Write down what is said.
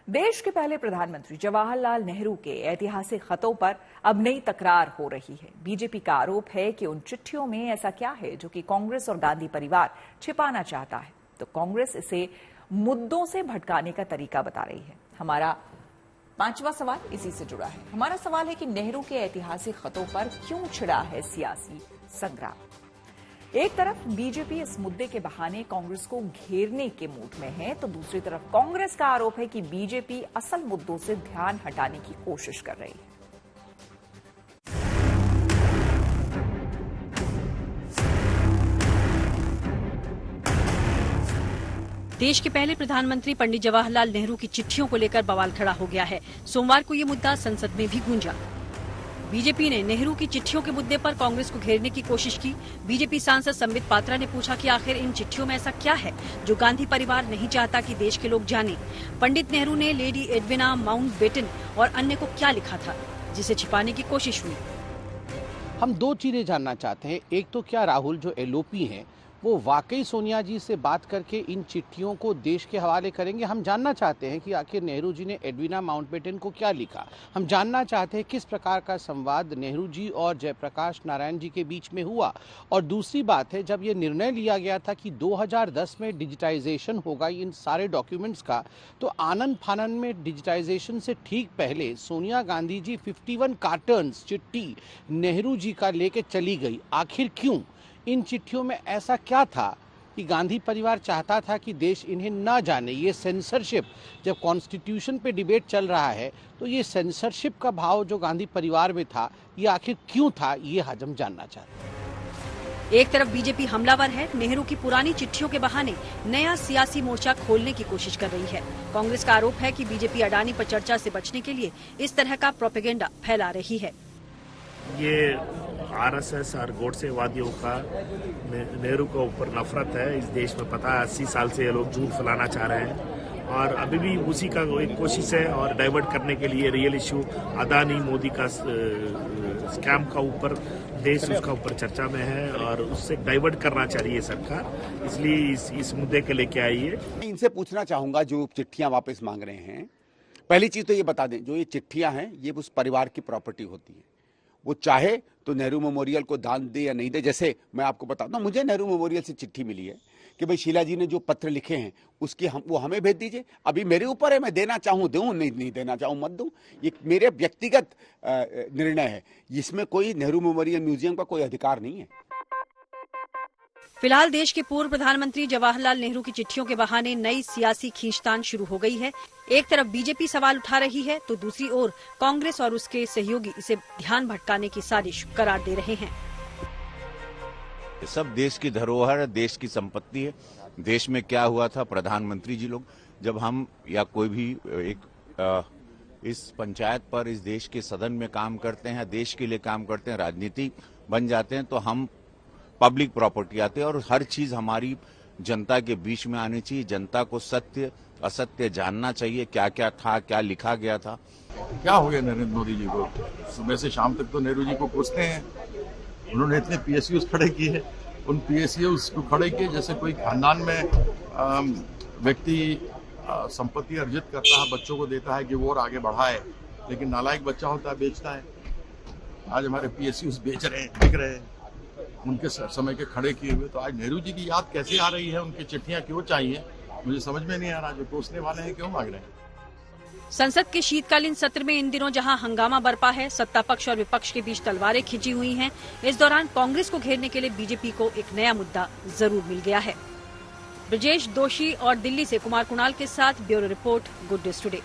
देश के पहले प्रधानमंत्री जवाहरलाल नेहरू के ऐतिहासिक खतों पर अब नई तकरार हो रही है। बीजेपी का आरोप है कि उन चिट्ठियों में ऐसा क्या है जो कि कांग्रेस और गांधी परिवार छिपाना चाहता है, तो कांग्रेस इसे मुद्दों से भटकाने का तरीका बता रही है। हमारा पांचवा सवाल इसी से जुड़ा है। हमारा सवाल है कि नेहरू के ऐतिहासिक खतों पर क्यों छिड़ा है सियासी संग्राम। एक तरफ बीजेपी इस मुद्दे के बहाने कांग्रेस को घेरने के मूड में है, तो दूसरी तरफ कांग्रेस का आरोप है कि बीजेपी असल मुद्दों से ध्यान हटाने की कोशिश कर रही है। देश के पहले प्रधानमंत्री पंडित जवाहरलाल नेहरू की चिट्ठियों को लेकर बवाल खड़ा हो गया है। सोमवार को ये मुद्दा संसद में भी गूंजा। बीजेपी ने नेहरू की चिट्ठियों के मुद्दे पर कांग्रेस को घेरने की कोशिश की। बीजेपी सांसद संबित पात्रा ने पूछा कि आखिर इन चिट्ठियों में ऐसा क्या है जो गांधी परिवार नहीं चाहता कि देश के लोग जानें। पंडित नेहरू ने लेडी एडविना माउंटबेटन और अन्य को क्या लिखा था जिसे छिपाने की कोशिश हुई। हम दो चीजें जानना चाहते हैं। एक तो क्या राहुल जो एलओपी हैं वो वाकई सोनिया जी से बात करके इन चिट्ठियों को देश के हवाले करेंगे। हम जानना चाहते हैं कि आखिर नेहरू जी ने एडविना माउंटबेटन को क्या लिखा। हम जानना चाहते हैं किस प्रकार का संवाद नेहरू जी और जयप्रकाश नारायण जी के बीच में हुआ। और दूसरी बात है, जब ये निर्णय लिया गया था कि 2010 में डिजिटाइजेशन होगा इन सारे डॉक्यूमेंट्स का, तो आनन फानन में डिजिटाइजेशन से ठीक पहले सोनिया गांधी जी 51 कार्टन्स चिट्ठी नेहरू जी का लेके चली गई। आखिर क्यों? इन चिट्ठियों में ऐसा क्या था कि गांधी परिवार चाहता था कि देश इन्हें ना जाने। ये सेंसरशिप, जब कॉन्स्टिट्यूशन पे डिबेट चल रहा है तो ये सेंसरशिप का भाव जो गांधी परिवार में था, ये आखिर क्यों था, ये हम जानना चाहते हैं। एक तरफ बीजेपी हमलावर है, नेहरू की पुरानी चिट्ठियों के बहाने नया सियासी मोर्चा खोलने की कोशिश कर रही है। कांग्रेस का आरोप है कि बीजेपी अडानी पर चर्चा से बचने के लिए इस तरह का प्रोपेगेंडा फैला रही है। ये आरएसएस और गोडसेवादियों का नेहरू के ऊपर नफरत है। इस देश में पता है 80 साल से ये लोग झूठ फैलाना चाह रहे हैं और अभी भी उसी का एक कोशिश है और डाइवर्ट करने के लिए रियल इशू अदानी मोदी का स्कैम का ऊपर देश उसका ऊपर चर्चा में है और उससे डाइवर्ट करना चाह रही है सरकार, इसलिए इस मुद्दे के लेके आई है। इनसे पूछना चाहूंगा जो चिट्ठियां वापस मांग रहे हैं, पहली चीज तो ये बता दें, जो ये चिट्ठियां हैं ये उस परिवार की प्रॉपर्टी होती है। वो चाहे तो नेहरू मेमोरियल को दान दे या नहीं दे। जैसे मैं आपको बताता हूँ, मुझे नेहरू मेमोरियल से चिट्ठी मिली है कि भाई शीला जी ने जो पत्र लिखे हैं उसकी वो हमें भेज दीजिए। अभी मेरे ऊपर है, मैं देना चाहूँ दूँ, नहीं देना चाहूँ मत दूँ। ये मेरे व्यक्तिगत निर्णय है, इसमें कोई नेहरू मेमोरियल म्यूजियम का कोई अधिकार नहीं है। फिलहाल देश के पूर्व प्रधानमंत्री जवाहरलाल नेहरू की चिट्ठियों के बहाने नई सियासी खींचतान शुरू हो गई है। एक तरफ बीजेपी सवाल उठा रही है तो दूसरी ओर कांग्रेस और उसके सहयोगी इसे ध्यान भटकाने की साजिश करार दे रहे हैं। सब देश की धरोहर, देश की संपत्ति है। देश में क्या हुआ था, प्रधानमंत्री जी लोग जब हम या कोई भी इस पंचायत पर इस देश के सदन में काम करते हैं, देश के लिए काम करते हैं, राजनीति बन जाते हैं, तो हम पब्लिक प्रॉपर्टी आते हैं और हर चीज हमारी जनता के बीच में आनी चाहिए। जनता को सत्य असत्य जानना चाहिए, क्या क्या था, क्या लिखा गया था। क्या हो गया नरेंद्र मोदी जी को? सुबह से शाम तक तो नेहरू जी को पूछते हैं। उन्होंने इतने पीएसयूज खड़े किए, उन पीएसयूज को खड़े किए जैसे कोई खानदान में व्यक्ति संपत्ति अर्जित करता है, बच्चों को देता है कि वो और आगे बढ़ाए, लेकिन नालायक बच्चा होता है, बेचता है। आज हमारे पीएसयूज बेच रहे हैं, बिक रहे हैं, उनके समय के खड़े किए हुए। तो आज नेहरू जी की याद कैसे आ रही है, उनकी चिट्ठियां क्यों चाहिए, मुझे समझ में नहीं आ रहा। जो पूछने वाले हैं क्यों मांग रहे हैं। संसद के शीतकालीन सत्र में इन दिनों जहां हंगामा बरपा है, सत्ता पक्ष और विपक्ष के बीच तलवारें खिंची हुई हैं, इस दौरान कांग्रेस को घेरने के लिए बीजेपी को एक नया मुद्दा जरूर मिल गया है। ब्रजेश दोषी और दिल्ली से कुमार कुणाल के साथ bureau report, good news today.